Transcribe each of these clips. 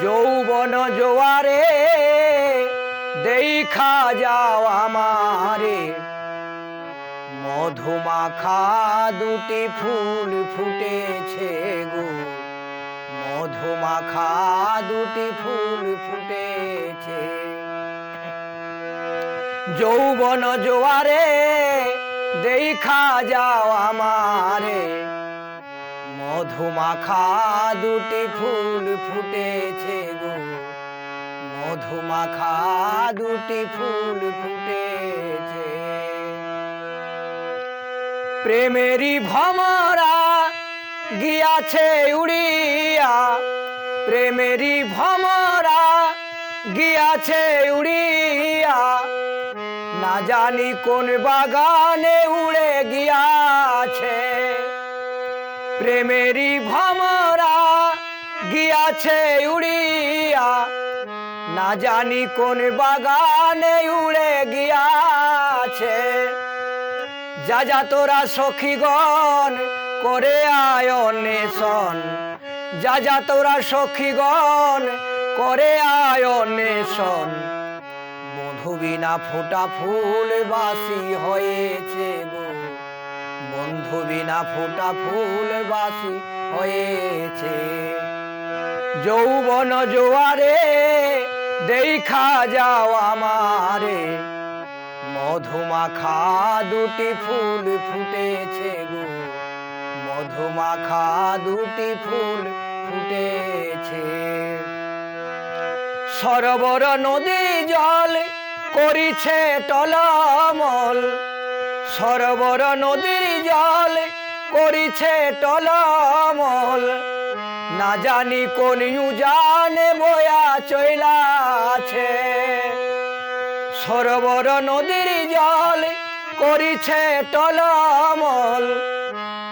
যৌবন জোয়ারে দেখা যাও আমারে, মধুমাখা দুটি ফুল ফুটেছে গো, মধুমাখা দুটি ফুল ফুটেছে। যৌবন জোয়ারে দেখা যাও আমারে, মধুমাখা দুটি ফুল ফুটেছে গো, মধুমাখা দুটি ফুল ফুটেছে। প্রেমেরই ভমরা গিয়াছে উড়িয়া, প্রেমেরই ভমরা গিয়াছে উড়িয়া, না জানি কোন বাগানে উড়ে গিয়াছে। প্রেমেরই ভমরা গিয়াছে উড়িয়া, না জানি কোন বাগানে উড়ে গিয়াছে। যা যা তোরা সখীগণ করে আয় অন্বেষণ, যা যা তোরা সখীগণ করে আয় অন্বেষণ। বধূ বিনা ফোটা ফুল বাসি হয়েছে গো, বন্ধু বিনা ফোটা ফুল বাসি হয়েছে। যৌবন জোয়ারে দেখা যাও আমারে, মধুমাখা দুটি ফুল ফুটেছে গো, মধুমাখা দুটি ফুল ফুটেছে। সরোবর নদী জল করিছে টলমল, সরোবর নদীর জল করিছে টলমল, না জানি কোন উজানে বয়া চইলাছে। সরোবর নদীর জল করিছে টলমল,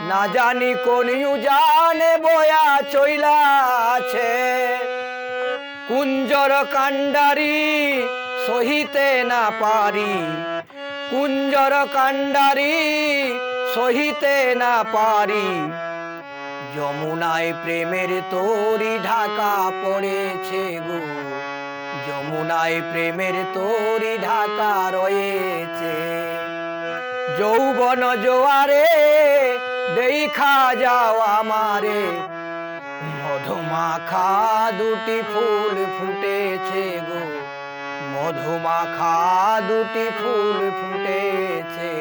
না জানি কোন উজানে বয়া চইলাছে। কুঞ্জর কান্ডারি সহিতে না পারি, কুঞ্জর কান্ডারি সহিতে না পারি, যমুনায় প্রেমের তরি ঢাকা পড়েছে গো, যমুনায় প্রেমের তরি ঢাকা রয়েছে। যৌবন জোয়ারে দেখা যাও আমারে, মধুমাখা দুটি ফুল ফুটেছে গো, মধুমাখা দুটি ফুল ফুটেছে।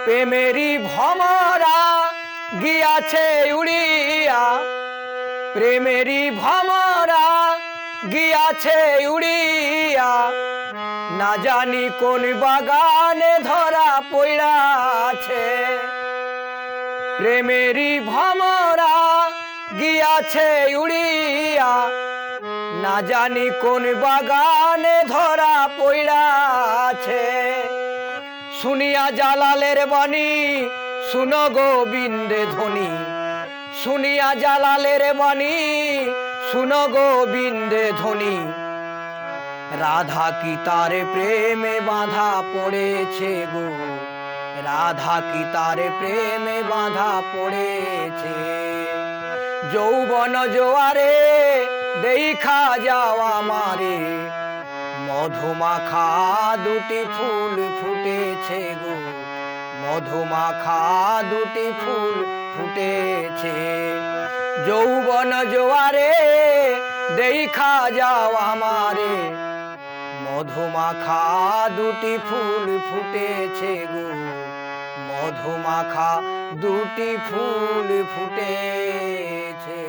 প্রেমেরই ভমরা গিয়াছে উড়িয়া, প্রেমেরই ভমরা গিয়াছে উড়িয়া, না জানি কোন বাগানে ধরা পড়াছে। প্রেমেরই ভমরা গিয়াছে উড়িয়া, না জানি কোন বাগানে ধরা পড়াছে। শুনিয়া জালালের বাণী শুনো গোবিন্দে ধ্বনি, শুনিয়া জালালের বাণী শুনো গোবিন্দে ধ্বনি। রাধা কি তার প্রেমে বাঁধা পড়েছে গো, রাধা কি তার প্রেমে বাঁধা পড়েছে। যৌবন জোয়ারে দেখা যাও আমারে, মধুমাখা দুটি ফুল ফুটেছে গো, মধুমাখা দুটি ফুল ফুটেছে। যৌবন জোয়ারে দেখা যাও আমারে, মধুমাখা দুটি ফুল ফুটেছে গো, মধুমাখা দুটি ফুল ফুটেছে।